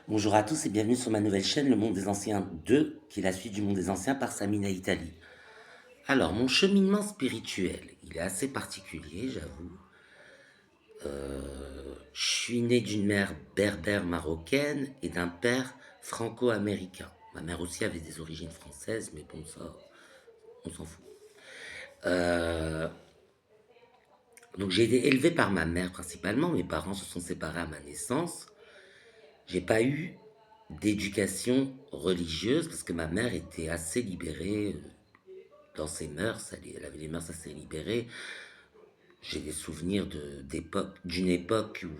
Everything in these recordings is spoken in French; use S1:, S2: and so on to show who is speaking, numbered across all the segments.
S1: Bonjour à tous et bienvenue sur ma nouvelle chaîne Le Monde des Anciens 2, qui est la suite du Monde des Anciens par Samina Italie. Alors, mon cheminement spirituel, il est assez particulier, j'avoue. Je suis né d'une mère berbère marocaine et d'un père franco-américain. Ma mère aussi avait des origines françaises, mais bon, ça, on s'en fout. Euh, donc, j'ai été élevé par ma mère principalement. Mes parents se sont séparés à ma naissance. J'ai pas eu d'éducation religieuse parce que ma mère était assez libérée dans ses mœurs, elle avait les mœurs assez libérées. J'ai des souvenirs d'une époque où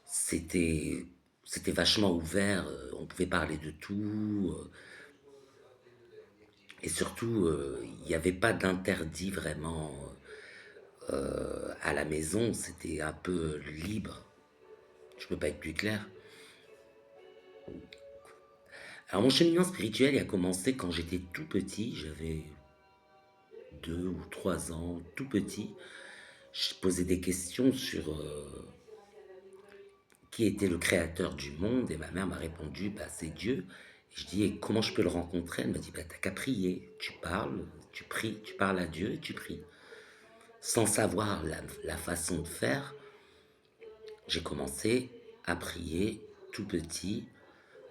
S1: c'était, c'était vachement ouvert, on pouvait parler de tout, et surtout, il n'y avait pas d'interdit vraiment à la maison, c'était un peu libre. Je peux pas être plus clair. Alors mon cheminement spirituel il a commencé quand j'étais tout petit, j'avais 2 ou 3 ans, tout petit. Je posais des questions sur qui était le créateur du monde et ma mère m'a répondu bah, c'est Dieu. Et je dis et comment je peux le rencontrer? Elle m'a dit bah, t'as qu'à prier, tu parles, tu pries, tu parles à Dieu et tu pries. Sans savoir la façon de faire, j'ai commencé à prier tout petit.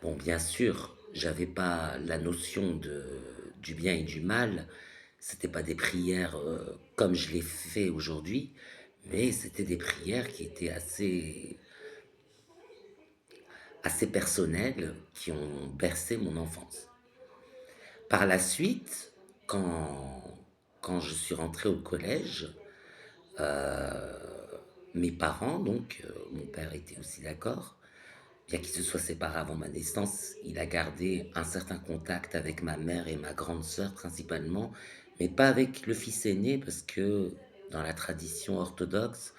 S1: Bon, bien sûr, j'avais pas la notion du bien et du mal. C'était pas des prières comme je les fais aujourd'hui, mais c'était des prières qui étaient assez personnelles, qui ont bercé mon enfance. Par la suite, quand je suis rentré au collège, euh, mes parents, donc mon père était aussi d'accord, bien qu'il se soit séparé avant ma naissance, il a gardé un certain contact avec ma mère et ma grande sœur principalement, mais pas avec le fils aîné parce que dans la tradition orthodoxe,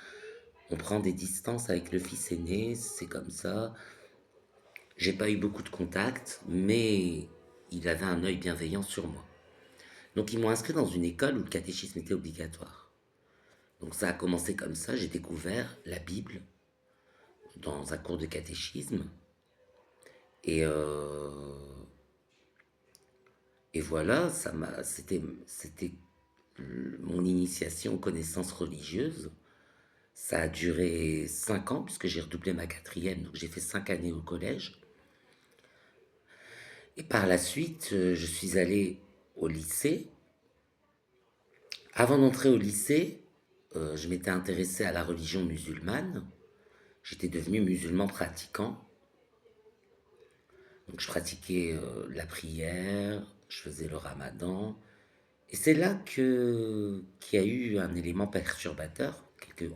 S1: on prend des distances avec le fils aîné, c'est comme ça. J'ai pas eu beaucoup de contacts, mais il avait un œil bienveillant sur moi. Donc ils m'ont inscrit dans une école où le catéchisme était obligatoire. Donc ça a commencé comme ça, j'ai découvert la Bible dans un cours de catéchisme. Et, euh, et voilà, c'était mon initiation aux connaissances religieuses. Ça a duré 5 ans puisque j'ai redoublé ma quatrième, donc j'ai fait 5 années au collège. Et par la suite, je suis allé au lycée. Avant d'entrer au lycée, je m'étais intéressé à la religion musulmane. J'étais devenu musulman pratiquant. Donc je pratiquais la prière, je faisais le ramadan. Et c'est là qu'il y a eu un élément perturbateur,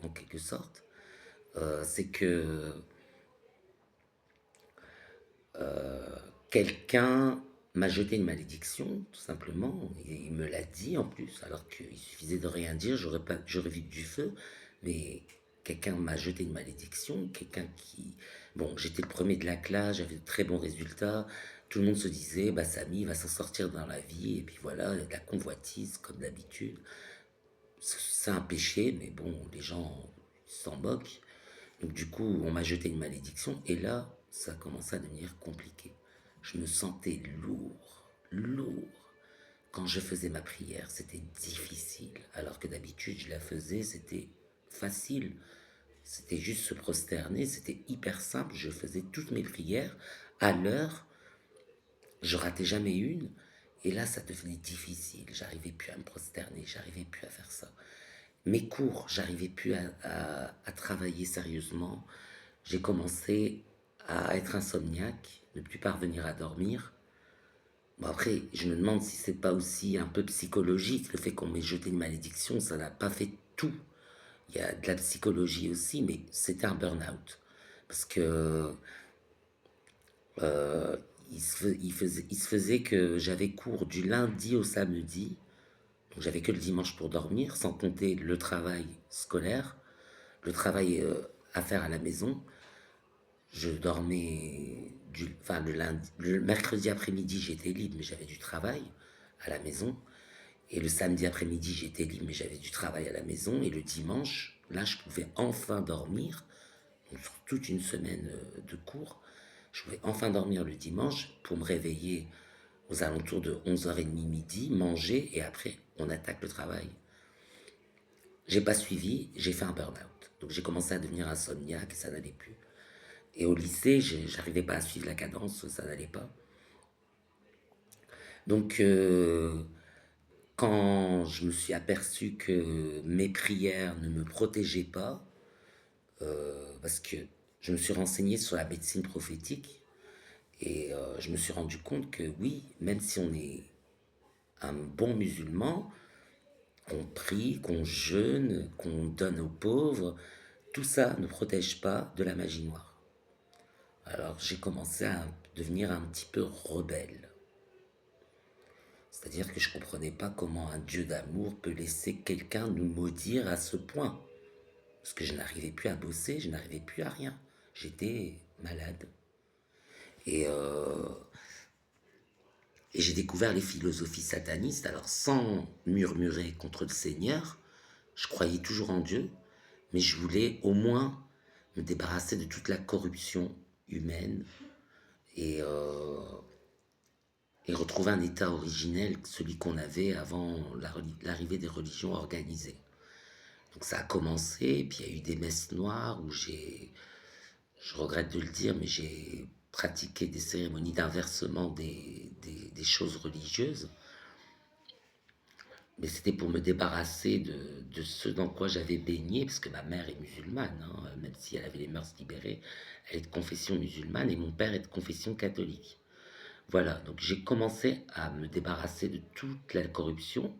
S1: en quelque sorte. C'est que quelqu'un m'a jeté une malédiction, tout simplement. Et il me l'a dit en plus, alors qu'il suffisait de rien dire, j'aurais vu du feu. Mais quelqu'un m'a jeté une malédiction, quelqu'un qui... Bon, j'étais le premier de la classe, j'avais de très bons résultats. Tout le monde se disait, bah Samy va s'en sortir dans la vie. Et puis voilà, il y a de la convoitise, comme d'habitude. C'est un péché, mais bon, les gens s'en moquent. Donc du coup, on m'a jeté une malédiction et là, ça a commencé à devenir compliqué. Je me sentais lourd, lourd. Quand je faisais ma prière, c'était difficile, alors que d'habitude, je la faisais, c'était facile. C'était juste se prosterner, c'était hyper simple. Je faisais toutes mes prières à l'heure, je ratais jamais une. Et là, ça devenait difficile. J'arrivais plus à me prosterner, j'arrivais plus à faire ça. Mes cours, j'arrivais plus à travailler sérieusement. J'ai commencé à être insomniaque, ne plus parvenir à dormir. Bon après, je me demande si c'est pas aussi un peu psychologique, le fait qu'on m'ait jeté une malédiction, ça n'a pas fait tout. Il y a de la psychologie aussi, mais c'était un burn-out. Parce que il se faisait que j'avais cours du lundi au samedi, donc j'avais que le dimanche pour dormir, sans compter le travail scolaire, le travail à faire à la maison. Je dormais enfin le lundi, le mercredi après-midi j'étais libre mais j'avais du travail à la maison. Et le samedi après-midi j'étais libre mais j'avais du travail à la maison. Et le dimanche, là je pouvais enfin dormir, donc sur toute une semaine de cours. Je voulais enfin dormir le dimanche pour me réveiller aux alentours de 11h30 midi, manger et après on attaque le travail. J'ai pas suivi, j'ai fait un burn-out. Donc j'ai commencé à devenir insomniaque et ça n'allait plus. Et au lycée, j'arrivais pas à suivre la cadence, ça n'allait pas. Donc quand je me suis aperçu que mes prières ne me protégeaient pas, parce que je me suis renseigné sur la médecine prophétique et je me suis rendu compte que oui, même si on est un bon musulman, qu'on prie, qu'on jeûne, qu'on donne aux pauvres, tout ça ne protège pas de la magie noire. Alors j'ai commencé à devenir un petit peu rebelle. C'est-à-dire que je ne comprenais pas comment un Dieu d'amour peut laisser quelqu'un nous maudire à ce point. Parce que je n'arrivais plus à bosser, je n'arrivais plus à rien. J'étais malade. Et, euh, et j'ai découvert les philosophies satanistes. Alors sans murmurer contre le Seigneur, je croyais toujours en Dieu, mais je voulais au moins me débarrasser de toute la corruption humaine et, euh, et retrouver un état originel, celui qu'on avait avant l'arrivée des religions organisées. Donc ça a commencé, puis il y a eu des messes noires où je regrette de le dire, mais j'ai pratiqué des cérémonies d'inversement des choses religieuses. Mais c'était pour me débarrasser de ce dans quoi j'avais baigné, parce que ma mère est musulmane, hein, même si elle avait les mœurs libérées, elle est de confession musulmane et mon père est de confession catholique. Voilà, donc j'ai commencé à me débarrasser de toute la corruption,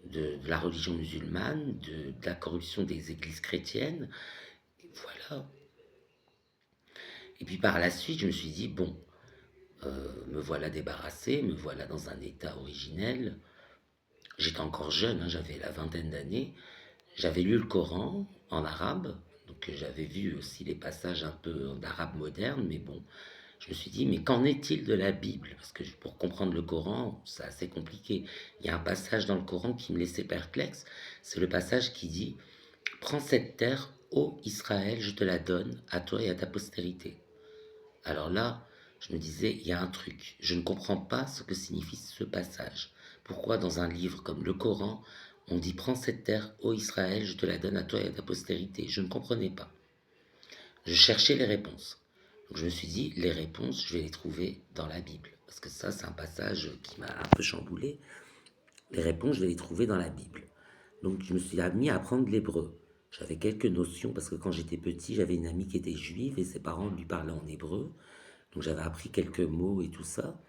S1: de la religion musulmane, de la corruption des églises chrétiennes. Et voilà. Et puis par la suite, je me suis dit, bon, me voilà débarrassé, me voilà dans un état originel. J'étais encore jeune, hein, j'avais la vingtaine d'années. J'avais lu le Coran en arabe, donc j'avais vu aussi les passages un peu d'arabe moderne, mais bon, je me suis dit, mais qu'en est-il de la Bible? Parce que pour comprendre le Coran, c'est assez compliqué. Il y a un passage dans le Coran qui me laissait perplexe, c'est le passage qui dit, prends cette terre, ô Israël, je te la donne, à toi et à ta postérité. Alors là, je me disais, il y a un truc, je ne comprends pas ce que signifie ce passage. Pourquoi dans un livre comme le Coran, on dit prends cette terre, ô Israël, je te la donne à toi et à ta postérité? Je ne comprenais pas. Je cherchais les réponses. Donc je me suis dit, les réponses, je vais les trouver dans la Bible. Parce que ça, c'est un passage qui m'a un peu chamboulé. Les réponses, je vais les trouver dans la Bible. Donc je me suis mis à apprendre l'hébreu. J'avais quelques notions parce que quand j'étais petit, j'avais une amie qui était juive et ses parents lui parlaient en hébreu. Donc j'avais appris quelques mots et tout ça.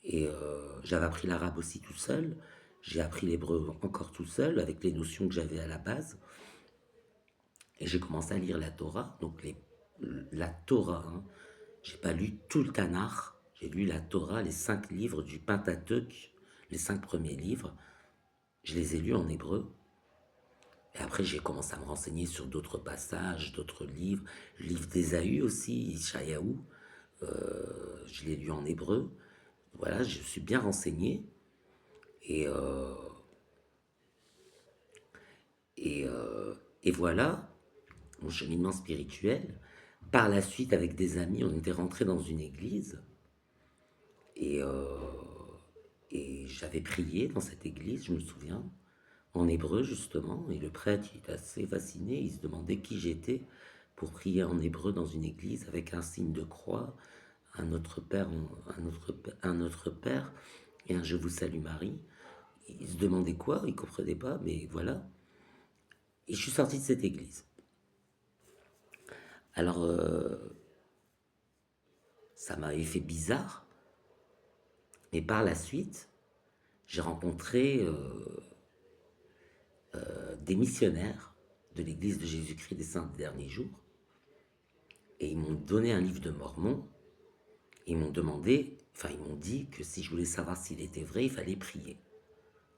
S1: Et j'avais appris l'arabe aussi tout seul. J'ai appris l'hébreu encore tout seul avec les notions que j'avais à la base. Et j'ai commencé à lire la Torah. Donc la Torah, hein. J'ai pas lu tout le Tanakh. J'ai lu la Torah, les 5 livres du Pentateuch, les 5 premiers livres. Je les ai lus en hébreu. Et après, j'ai commencé à me renseigner sur d'autres passages, d'autres livres. Le livre d'Ésaü aussi, Ishayahu. Je l'ai lu en hébreu. Voilà, je suis bien renseigné. Et, euh, et, euh, et voilà mon cheminement spirituel. Par la suite, avec des amis, on était rentrés dans une église. Et, et j'avais prié dans cette église, je me souviens, en hébreu justement. Et le prêtre, il était assez fasciné. Il se demandait qui j'étais pour prier en hébreu dans une église avec un signe de croix, un Notre Père, un Notre Père et un Je vous salue Marie. Il se demandait quoi, il ne comprenait pas, mais voilà. Et je suis sorti de cette église. Alors, ça m'avait fait bizarre, mais par la suite, j'ai rencontré des missionnaires de l'église de Jésus-Christ des Saints des Derniers Jours, et ils m'ont donné un livre de Mormon, et ils m'ont demandé, enfin ils m'ont dit que si je voulais savoir s'il était vrai, il fallait prier.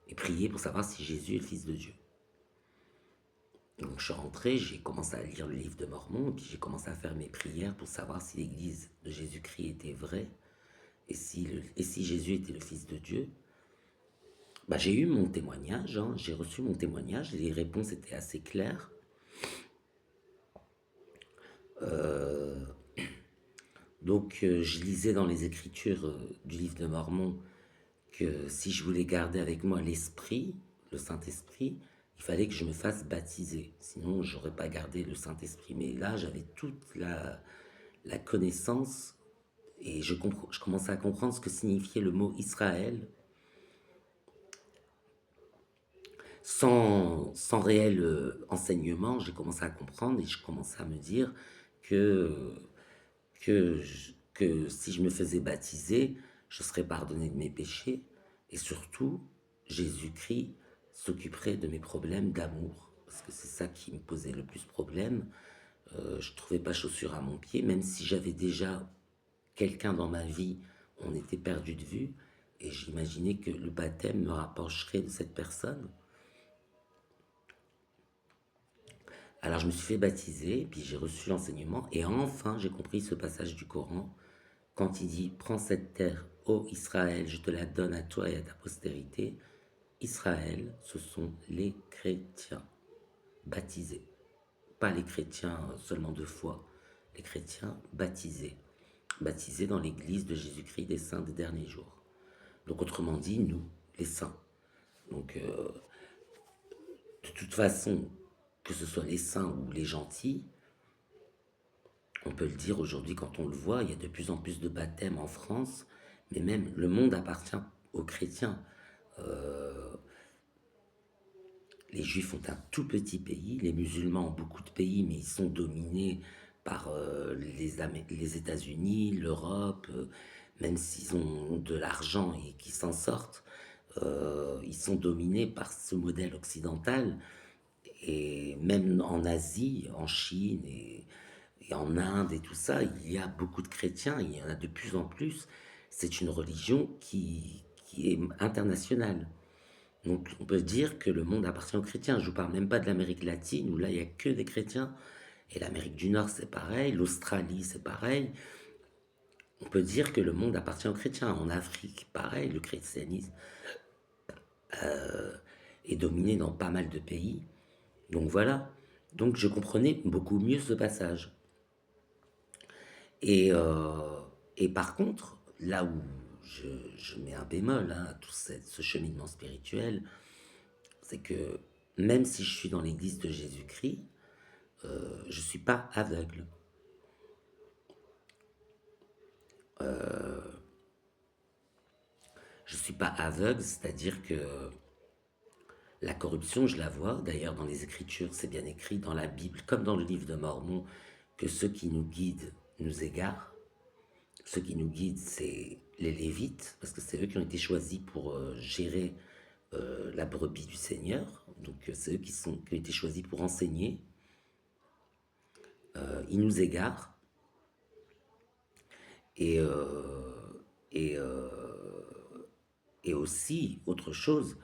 S1: Et prier pour savoir si Jésus est le Fils de Dieu. Donc je suis rentré, j'ai commencé à lire le livre de Mormon, et puis j'ai commencé à faire mes prières pour savoir si l'église de Jésus-Christ était vraie, et si Jésus était le Fils de Dieu. Bah, j'ai eu mon témoignage, hein, j'ai reçu mon témoignage, les réponses étaient assez claires. Donc, je lisais dans les Écritures du livre de Mormon que si je voulais garder avec moi l'Esprit, le Saint-Esprit, il fallait que je me fasse baptiser. Sinon, j'aurais pas gardé le Saint-Esprit. Mais là, j'avais toute la connaissance et je commençais à comprendre ce que signifiait le mot Israël sans réel enseignement. J'ai commencé à comprendre et je commençais à me dire que, que si je me faisais baptiser, je serais pardonné de mes péchés et surtout, Jésus-Christ s'occuperait de mes problèmes d'amour. Parce que c'est ça qui me posait le plus problème. Je ne trouvais pas chaussure à mon pied, même si j'avais déjà quelqu'un dans ma vie, on était perdu de vue, et j'imaginais que le baptême me rapprocherait de cette personne. Alors je me suis fait baptiser, puis j'ai reçu l'enseignement, et enfin j'ai compris ce passage du Coran, quand il dit « Prends cette terre, ô Israël, je te la donne à toi et à ta postérité ». Israël, ce sont les chrétiens baptisés. Pas les chrétiens seulement de foi, les chrétiens baptisés. Baptisés dans l'église de Jésus-Christ des saints des derniers jours. Donc autrement dit, nous, les saints. Donc de toute façon, que ce soit les saints ou les gentils, on peut le dire aujourd'hui quand on le voit, il y a de plus en plus de baptêmes en France, mais même le monde appartient aux chrétiens. Les juifs ont un tout petit pays, les musulmans ont beaucoup de pays, mais ils sont dominés par les États-Unis, l'Europe, même s'ils ont de l'argent et qu'ils s'en sortent, ils sont dominés par ce modèle occidental. Et même en Asie, en Chine et en Inde et tout ça, il y a beaucoup de chrétiens, il y en a de plus en plus. C'est une religion qui est internationale. Donc on peut dire que le monde appartient aux chrétiens. Je ne vous parle même pas de l'Amérique latine, où là, il n'y a que des chrétiens. Et l'Amérique du Nord, c'est pareil. L'Australie, c'est pareil. On peut dire que le monde appartient aux chrétiens. En Afrique, pareil, le christianisme est dominé dans pas mal de pays. Donc voilà. Donc je comprenais beaucoup mieux ce passage. Et, euh, et par contre, là où je mets un bémol à tout ce cheminement spirituel, c'est que même si je suis dans l'église de Jésus-Christ, je ne suis pas aveugle. Je ne suis pas aveugle, c'est-à-dire que la corruption, je la vois. D'ailleurs, dans les Écritures, c'est bien écrit dans la Bible, comme dans le livre de Mormon, que ceux qui nous guident nous égarent. Ceux qui nous guident, c'est les Lévites, parce que c'est eux qui ont été choisis pour gérer la brebis du Seigneur. Donc, c'est eux qui ont été choisis pour enseigner. Ils nous égarent. Et, et, et aussi, autre chose,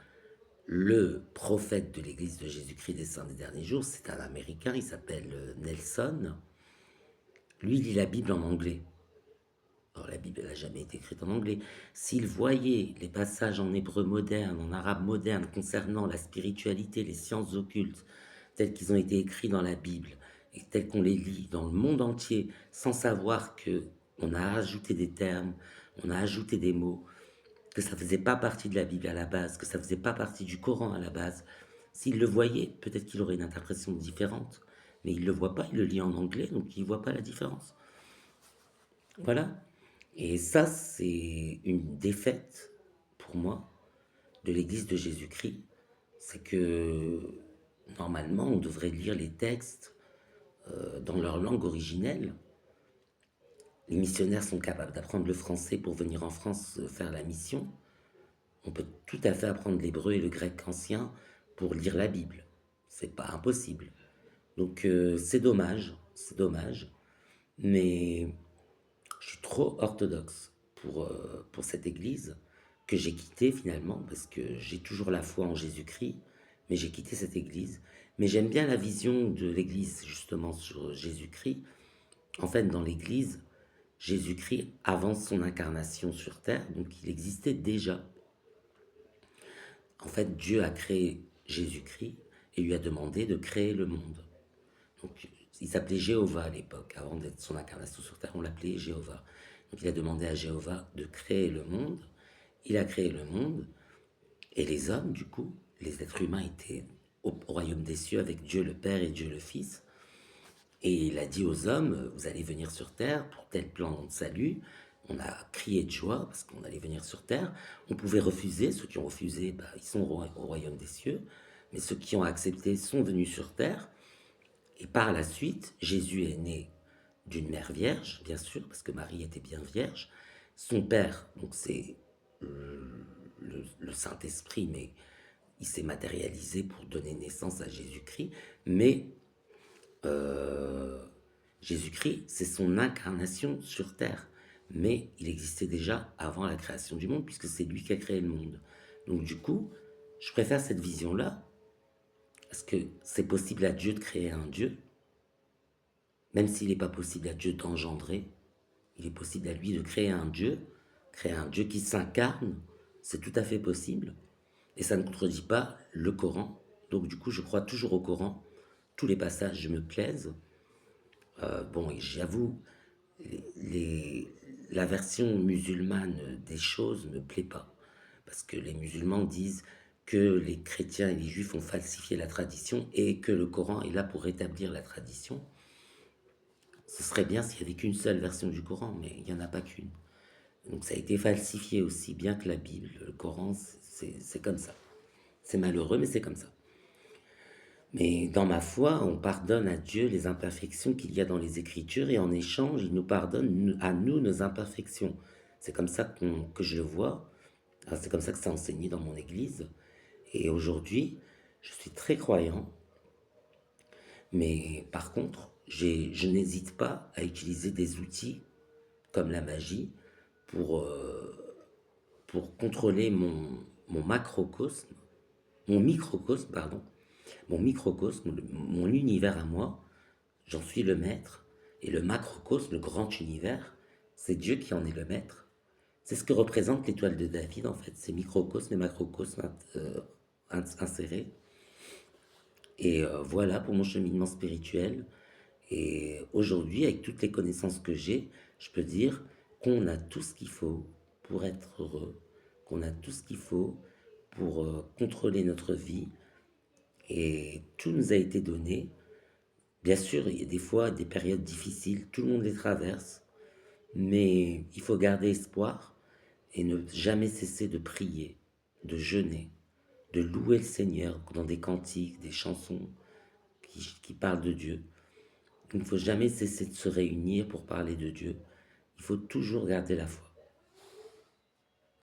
S1: le prophète de l'Église de Jésus-Christ des Saints des Derniers Jours, c'est un Américain, il s'appelle Nelson. Lui, il lit la Bible en anglais. Alors la Bible, elle n'a jamais été écrite en anglais. S'il voyait les passages en hébreu moderne, en arabe moderne, concernant la spiritualité, les sciences occultes, tels qu'ils ont été écrits dans la Bible, et tels qu'on les lit dans le monde entier, sans savoir que on a ajouté des termes, on a ajouté des mots, que ça faisait pas partie de la Bible à la base, que ça faisait pas partie du Coran à la base. S'il le voyait, peut-être qu'il aurait une interprétation différente, mais il le voit pas, il le lit en anglais, donc il voit pas la différence. Voilà. Et ça, c'est une défaite pour moi de l'Église de Jésus-Christ. C'est que normalement, on devrait lire les textes dans leur langue originelle. Les missionnaires sont capables d'apprendre le français pour venir en France faire la mission. On peut tout à fait apprendre l'hébreu et le grec ancien pour lire la Bible. C'est pas impossible. Donc c'est dommage, c'est dommage. Mais je suis trop orthodoxe pour cette église que j'ai quittée finalement parce que j'ai toujours la foi en Jésus-Christ, mais j'ai quitté cette église. Mais j'aime bien la vision de l'église justement sur Jésus-Christ. En fait, dans l'église, Jésus-Christ, avant son incarnation sur terre, donc il existait déjà. En fait, Dieu a créé Jésus-Christ et lui a demandé de créer le monde. Donc, il s'appelait Jéhovah à l'époque, avant d'être son incarnation sur terre, on l'appelait Jéhovah. Donc il a demandé à Jéhovah de créer le monde, il a créé le monde, et les hommes, du coup, les êtres humains étaient au royaume des cieux avec Dieu le Père et Dieu le Fils. Et il a dit aux hommes, vous allez venir sur terre pour tel plan de salut. On a crié de joie parce qu'on allait venir sur terre. On pouvait refuser, ceux qui ont refusé, bah, ils sont au royaume des cieux. Mais ceux qui ont accepté sont venus sur terre. Et par la suite, Jésus est né d'une mère vierge, bien sûr, parce que Marie était bien vierge. Son père, donc c'est le Saint-Esprit, mais il s'est matérialisé pour donner naissance à Jésus-Christ. Mais Jésus-Christ, c'est son incarnation sur terre. Mais il existait déjà avant la création du monde, puisque c'est lui qui a créé le monde. Donc du coup, je préfère cette vision-là, parce que c'est possible à Dieu de créer un Dieu, même s'il n'est pas possible à Dieu d'engendrer, il est possible à lui de créer un Dieu qui s'incarne, c'est tout à fait possible, et ça ne contredit pas le Coran. Donc du coup, je crois toujours au Coran, tous les passages me plaisent. Bon, et j'avoue, la version musulmane des choses ne me plaît pas, parce que les musulmans disent que les chrétiens et les juifs ont falsifié la tradition et que le Coran est là pour rétablir la tradition. Ce serait bien s'il n'y avait qu'une seule version du Coran, mais il n'y en a pas qu'une. Donc ça a été falsifié aussi bien que la Bible. Le Coran, c'est comme ça. C'est malheureux, mais c'est comme ça. Mais dans ma foi, on pardonne à Dieu les imperfections qu'il y a dans les Écritures et en échange, il nous pardonne à nous nos imperfections. C'est comme ça que je le vois. C'est comme ça que c'est enseigné dans mon église. Et aujourd'hui, je suis très croyant. Mais par contre, je n'hésite pas à utiliser des outils comme la magie pour, pour contrôler mon macrocosme, mon microcosme, pardon, mon microcosme, mon univers à moi, j'en suis le maître. Et le macrocosme, le grand univers, c'est Dieu qui en est le maître. C'est ce que représente l'étoile de David, en fait. C'est microcosme et macrocosme insérés. Et voilà pour mon cheminement spirituel. Et aujourd'hui, avec toutes les connaissances que j'ai, je peux dire qu'on a tout ce qu'il faut pour être heureux, qu'on a tout ce qu'il faut pour contrôler notre vie. Et tout nous a été donné. Bien sûr, il y a des fois des périodes difficiles, tout le monde les traverse, mais il faut garder espoir et ne jamais cesser de prier, de jeûner, de louer le Seigneur dans des cantiques, des chansons qui parlent de Dieu. Il ne faut jamais cesser de se réunir pour parler de Dieu. Il faut toujours garder la foi.